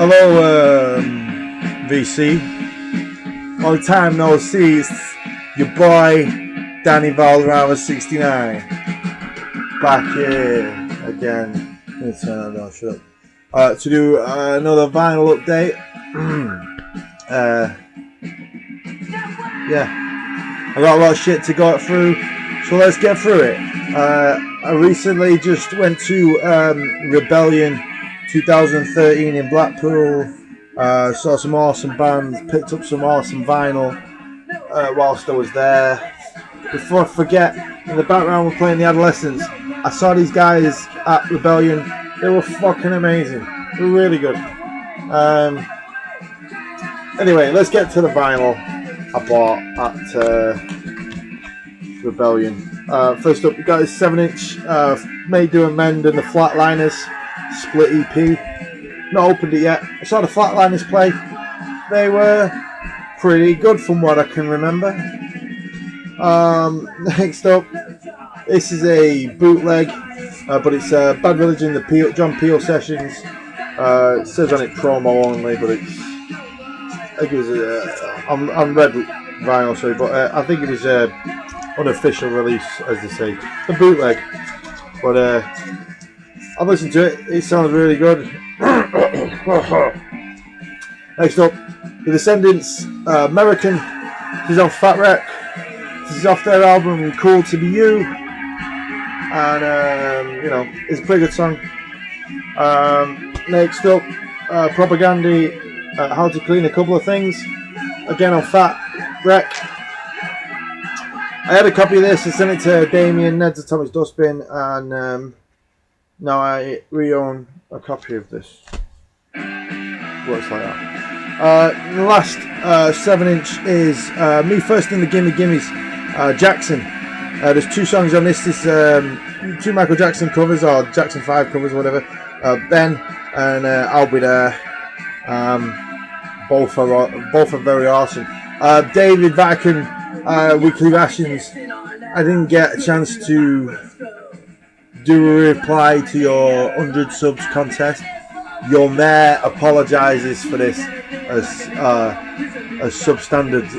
Hello, VC. Long time no see. It's your boy Danny Valderrama 69 back here again. Let's turn that down, shut up. To do another vinyl update. Yeah, I got a lot of shit to go through, so let's get through it. I recently just went to Rebellion 2013 in Blackpool, saw some awesome bands, picked up some awesome vinyl whilst I was there. Before I forget, in the background we're playing The Adolescents. I saw these guys at Rebellion. They were fucking amazing. They were really good. Anyway, let's get to the vinyl I bought at Rebellion. First up, we got his 7-inch Made to Amend and the Flatliners split EP. Not opened it yet. I saw the Flatliners play. They were pretty good from what I can remember. Next up, this is a bootleg, but it's Bad Religion, the John Peel sessions. It says on it promo only, but it's, I think it was on red vinyl, sorry, but I think it was unofficial release, as they say, the bootleg. But I've listened to it. It sounds really good. Next up, The Descendants, American. This is on Fat Wreck. This is off their album Cool to Be You, and you know, it's a pretty good song. Next up, Propaganda, How to Clean a Couple of Things, again on Fat Wreck. I had a copy of this. I sent it to Damien, Ned's Atomic Dustbin, and now I re-own a copy of this. Works like that. The last 7-inch is Me First in the Gimme Gimmes, Jackson. There's 2 songs on this. This 2 Michael Jackson covers, or Jackson 5 covers, whatever. Ben and I'll Be There. Both are very awesome. David Vatican, Weekly Rations. I didn't get a chance to do a reply to your 100 subs contest. Your mayor apologises for this as substandard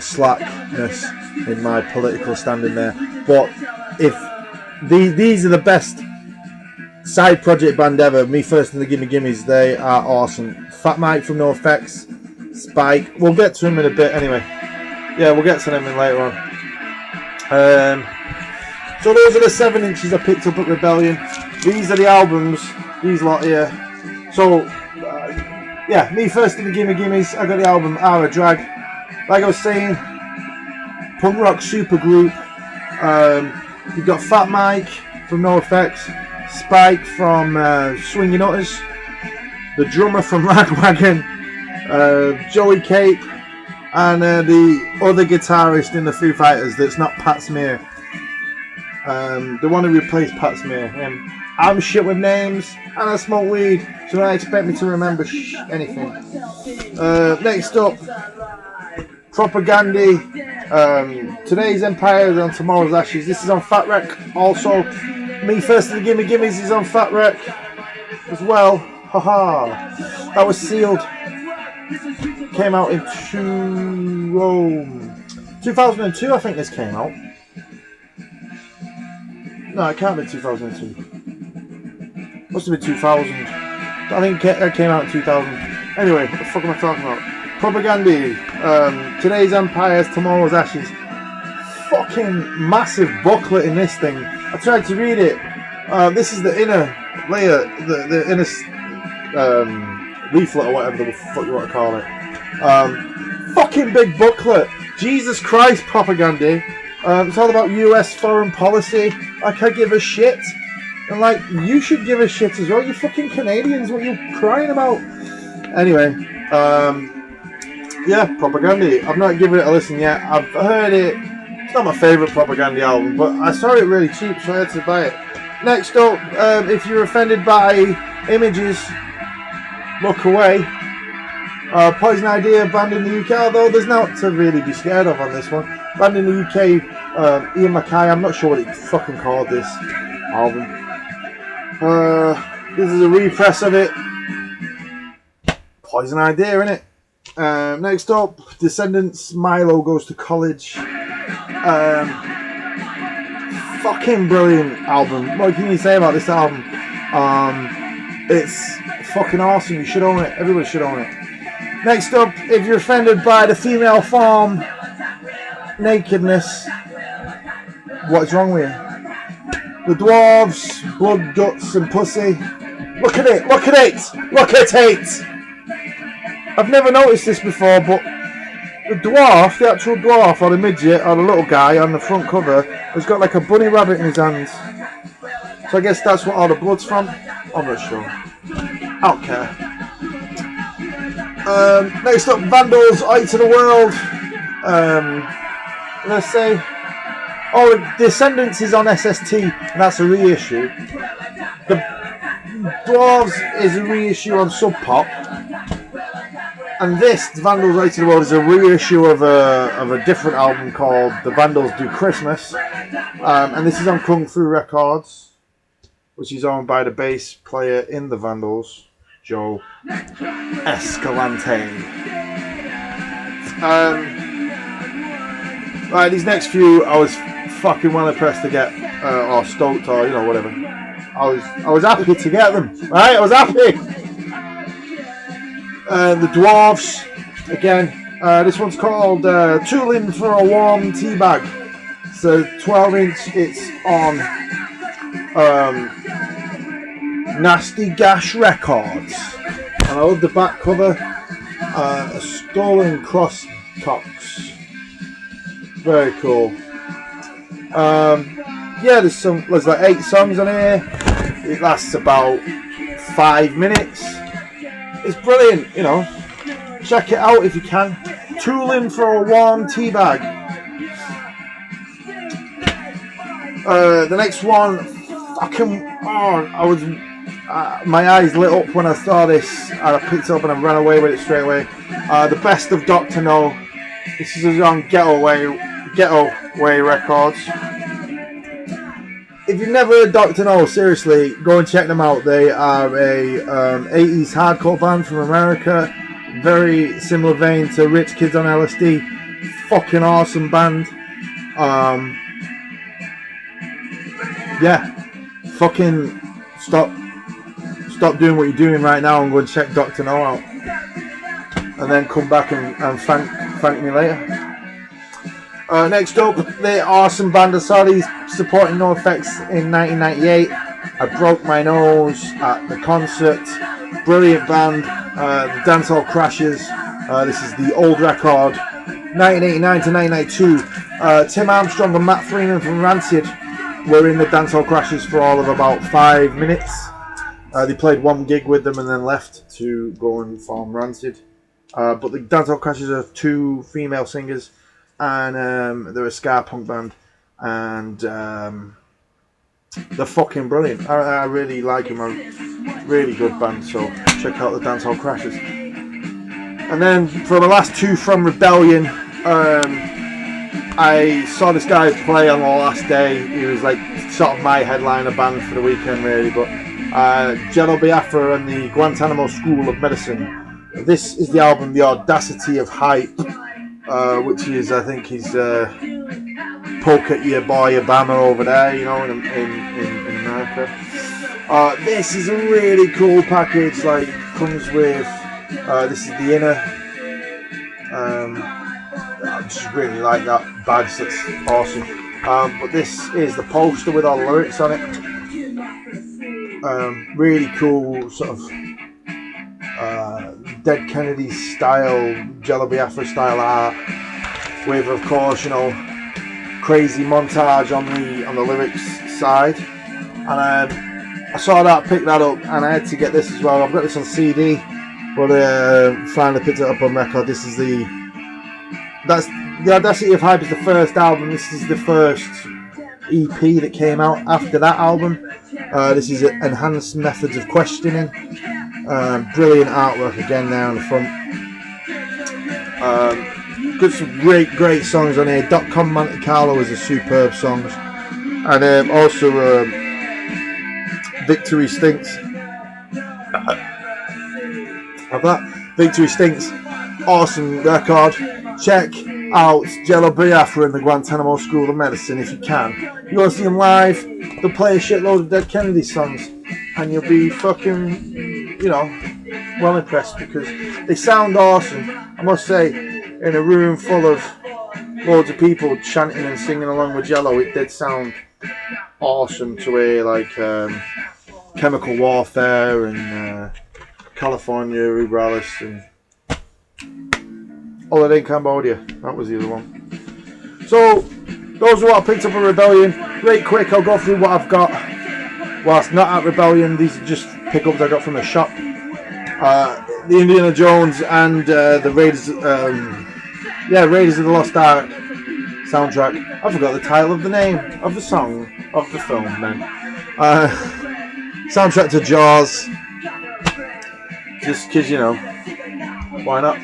slackness in my political standing there. But if these are the best side project band ever, Me First and the Gimme Gimmes, they are awesome. Fat Mike from NoFX, Spike. We'll get to him in a bit anyway. Yeah, we'll get to them in later on. So those are the 7-inches I picked up at Rebellion. These are the albums, these lot here. So, yeah, Me First and the Gimme Gimmes. I got the album Hour Drag. Like I was saying, punk rock supergroup. You've got Fat Mike from NoFX, Spike from Swingin' Utters, the drummer from Ragwagon, Joey Cape, and the other guitarist in the Foo Fighters that's not Pat Smear. The one who replaced Pat Smear. I'm shit with names and I smoke weed, so don't expect me to remember anything. Next up, Propaganda. Today's Empires on Tomorrow's Ashes. This is on Fat Wreck. Also, Me First and the Gimme Gimmes is on Fat Wreck as well. Haha. That was sealed. Came out in 2002, I think this came out. No, it can't be 2002. Must have been 2000. I think it came out in 2000. Anyway, what the fuck am I talking about? Propaganda. Today's Empires, Tomorrow's Ashes. Fucking massive booklet in this thing. I tried to read it. This is the inner layer, the inner leaflet or whatever the fuck you want to call it. Fucking big booklet. Jesus Christ, Propaganda. It's all about US foreign policy. Like, I give a shit. And like, you should give a shit as well. You fucking Canadians, what are you crying about? Anyway, yeah, Propaganda. I've not given it a listen yet. I've heard it. It's not my favourite Propaganda album, but I saw it really cheap, so I had to buy it. Next up, if you're offended by images, look away. Poison Idea, band in the UK, although there's not to really be scared of on this one. Band in the UK, Ian Mackay, I'm not sure what he fucking called this album. This is a repress of it. Poison idea, innit? Next up, Descendants, Milo Goes to College. Fucking brilliant album. What can you say about this album? It's fucking awesome. You should own it. Everybody should own it. Next up, if you're offended by the female form nakedness, what's wrong with you? The Dwarves, Blood, Guts and Pussy. Look at it, look at it, look at it! I've never noticed this before, but the dwarf, the actual dwarf, or the midget, or the little guy on the front cover, has got like a bunny rabbit in his hands. So I guess that's what all the blood's from. I'm not sure. I don't care. Next up, Vandals, Eye to the World. Let's say, oh, Descendants is on SST, and that's a reissue. The Dwarves is a reissue on Sub Pop, and this, The Vandals, Eye to the World, is a reissue of a different album called The Vandals Do Christmas, and this is on Kung Fu Records, which is owned by the bass player in The Vandals, Joe Escalante. Right, these next few I was fucking well impressed to get, or stoked, or whatever. I was happy to get them. Right, I was happy. The Dwarves again. This one's called "Tooling for a Warm Tea Bag." It's a 12-inch. It's on Nasty Gash Records, and I love the back cover. A stolen cross tops. Very cool. Yeah, there's like 8 songs on here. It lasts about 5 minutes. It's brilliant, Check it out if you can. Tooling for a Warm Tea Bag. The next one, my eyes lit up when I saw this. I picked it up and I ran away with it straight away. The Best of Dr. No. This is on Getaway Records. If you've never heard Dr. No, seriously, go and check them out. They are a 80s hardcore band from America. Very similar vein to Rich Kids on LSD. Fucking awesome band. Yeah. Fucking stop doing what you're doing right now and go and check Dr. No out. And then come back and thank me later. Next up, the awesome band. I saw these supporting NoFX in 1998. I broke my nose at the concert. Brilliant band. The Dancehall Crashers. This is the old record, 1989 to 1992. Tim Armstrong and Matt Freeman from Rancid were in the Dancehall Crashers for all of about 5 minutes. They played one gig with them and then left to go and form Rancid. But the Dancehall Crashers are 2 female singers, and they're a ska punk band, and they're fucking brilliant. I really like them. A really good band, so check out the Dancehall Crashers. And then for the last 2 from Rebellion, I saw this guy play on the last day. He was like sort of my headliner band for the weekend, really. But Jello Biafra and the Guantanamo School of Medicine. This is the album, The Audacity of Hype, which is, I think, he's poke at your boy Obama over there, in America. This is a really cool package. Like, comes with this is the inner. I just really like that badge. That's awesome. But this is the poster with all the lyrics on it. Really cool, sort of Dead Kennedy style, Jello Biafra style art, with, of course, crazy montage on the lyrics side. And I saw that, picked that up, and I had to get this as well. I've got this on CD, but finally picked it up on record. This is the Audacity of Hype is the first album. This is the first EP that came out after that album. This is Enhanced Methods of Questioning. Brilliant artwork again there on the front. Got some great songs on here. .com Monte Carlo is a superb song, and also Victory Stinks. Have that. Victory Stinks, awesome record. Check out Jello Biafra in the Guantanamo School of Medicine if you can. You want to see them live, they'll play a shitload of Dead Kennedy songs, and you'll be fucking, you know, well impressed because they sound awesome. I must say, in a room full of loads of people chanting and singing along with Jello, it did sound awesome to hear, like Chemical Warfare and California, Ubralis, and Holiday in Cambodia. That was the other one. So, those are what I picked up at Rebellion. Right quick, I'll go through what I've got whilst not at Rebellion. These are just pickups I got from the shop. The Indiana Jones and the Raiders, Raiders of the Lost Ark soundtrack. I forgot the title of the name of the song of the film then. Soundtrack to Jaws. Just because, you know, why not?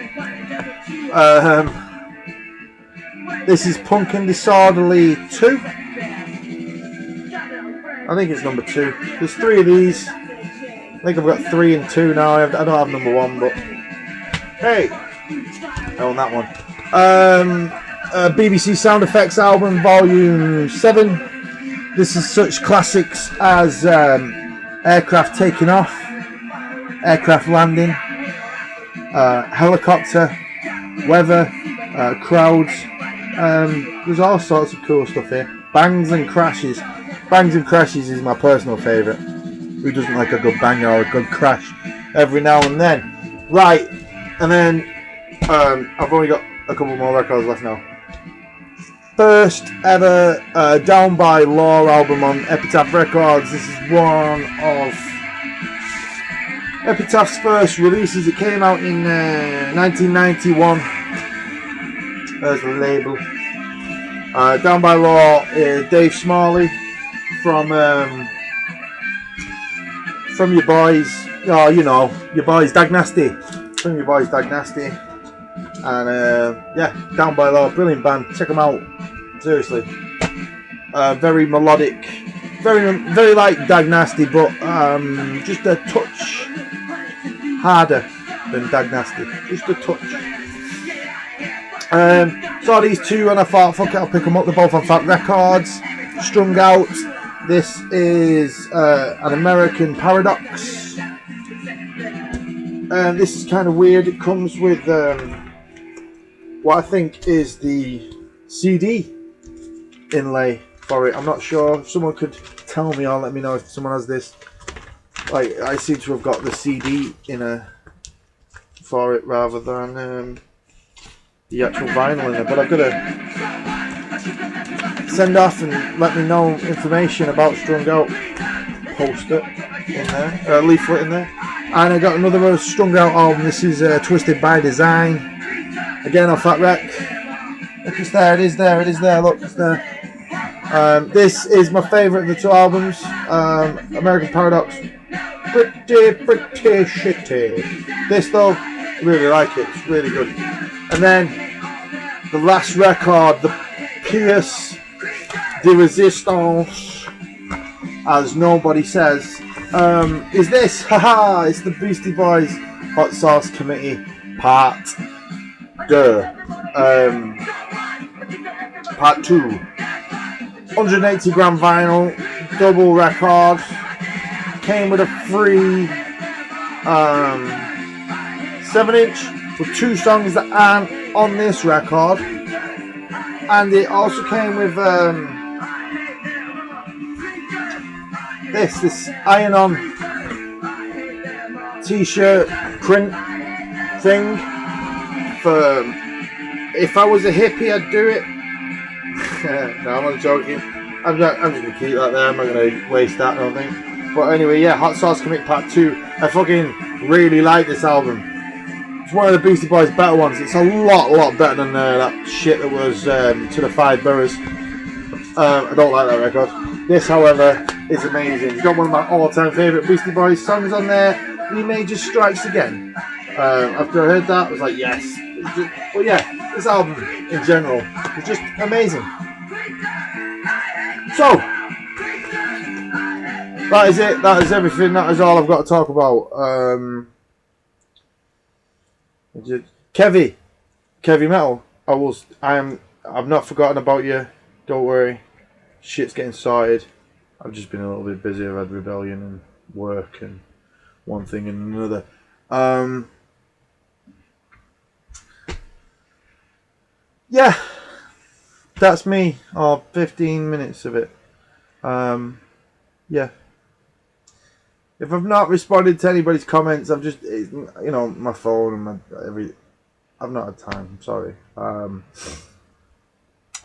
This is Punk and Disorderly 2. I think it's number 2. There's 3 of these. I think I've got 3 and 2 now. I don't have number 1, but hey, I own that one. BBC Sound Effects album, Volume 7. This is such classics as Aircraft Taking Off, Aircraft Landing, Helicopter, Weather, Crowds. There's all sorts of cool stuff here. Bangs and Crashes. Bangs and Crashes is my personal favourite. Who doesn't like a good bang or a good crash every now and then? Right, and then I've only got a couple more records left now. First ever Down by Law album on Epitaph Records. This is one of Epitaph's first releases. It came out in 1991. There's the label. Down by Law is Dave Smalley from your boys. Oh, you know, your boys Dag Nasty. From your boys Dag Nasty. And yeah, Down by Law, brilliant band. Check them out. Seriously. Very melodic. Very like Dag Nasty, but just a touch harder than Dag Nasty. Just a touch. Saw these two and I thought, fuck it, I'll pick them up. They're both on Fat Records. Strung Out. This is an American Paradox. This is kind of weird. It comes with what I think is the CD inlay for it. I'm not sure. If someone could tell me or let me know if someone has this. Like, I seem to have got the CD for it rather than the actual vinyl in it. But I've got to send off and let me know information about Strung Out poster in there, leaflet in there. And I got another Strung Out album. This is Twisted by Design. Again on Fat Rec. Look, it's there, it is there, it is there, look, it's there. This is my favourite of the two albums. American Paradox. Pretty shitty. This though, I really like it, it's really good. And then the last record, the Pierce de Resistance, as nobody says, is this. Haha, it's the Beastie Boys Hot Sauce Committee Part 2. Part 2. 180 gram vinyl, double record. Came with a free 7-inch with 2 songs that aren't on this record, and it also came with this iron-on t-shirt print thing. For if I was a hippie, I'd do it. No, I'm not joking. I'm just gonna keep that there. I'm not gonna waste that, I don't think. But anyway, yeah, Hot Sauce Commit Part 2. I fucking really like this album. It's one of the Beastie Boys' better ones. It's a lot better than that shit that was To the Five Boroughs. I don't like that record. This, however, is amazing. It's got one of my all-time favourite Beastie Boys songs on there. He May Just Strikes Again. After I heard that, I was like, yes. But yeah, this album in general is just amazing. So, that is it. That is everything. That is all I've got to talk about. Kevy Metal. I've not forgotten about you. Don't worry. Shit's getting sorted. I've just been a little bit busy. I've had rebellion and work and one thing and another. Yeah, that's me. 15 minutes of it. Yeah. If I've not responded to anybody's comments, I've just, my phone and I've not had time. I'm sorry. I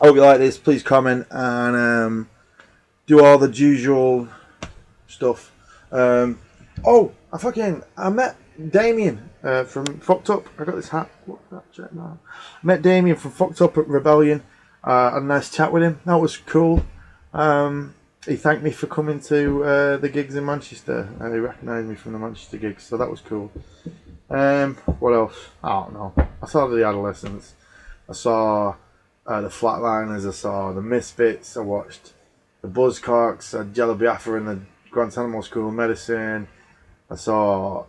hope you like this. Please comment and do all the usual stuff. I met Damien from Fucked Up. I got this hat. Look at that shit now. I met Damien from Fucked Up at Rebellion. Had a nice chat with him. That was cool. He thanked me for coming to the gigs in Manchester. He recognised me from the Manchester gigs, so that was cool. What else? I don't know. I saw the Adolescents. I saw the Flatliners. I saw the Misfits. I watched the Buzzcocks. Jello Biafra in the Guantanamo School of Medicine. I saw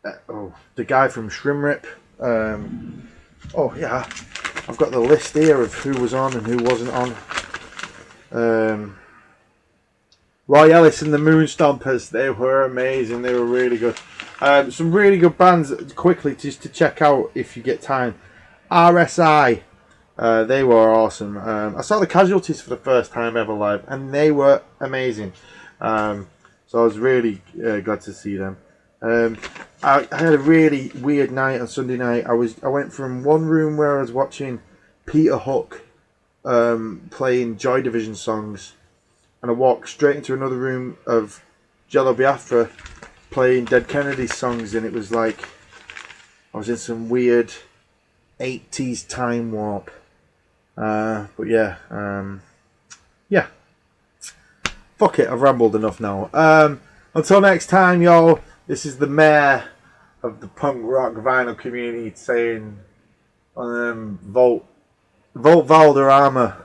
the guy from Shrimrip. I've got the list here of who was on and who wasn't on. Roy Ellis and the Moonstompers, they were amazing. They were really good. Some really good bands quickly just to check out if you get time. RSI, they were awesome. I saw the Casualties for the first time ever live, and they were amazing. So I was really glad to see them. I had a really weird night on Sunday night. I went from one room where I was watching Peter Hook playing Joy Division songs, and I walked straight into another room of Jello Biafra playing Dead Kennedys songs, and it was like I was in some weird 80s time warp. But yeah, fuck it, I've rambled enough now. Until next time, y'all, this is the mayor of the punk rock vinyl community saying vote Valderrama.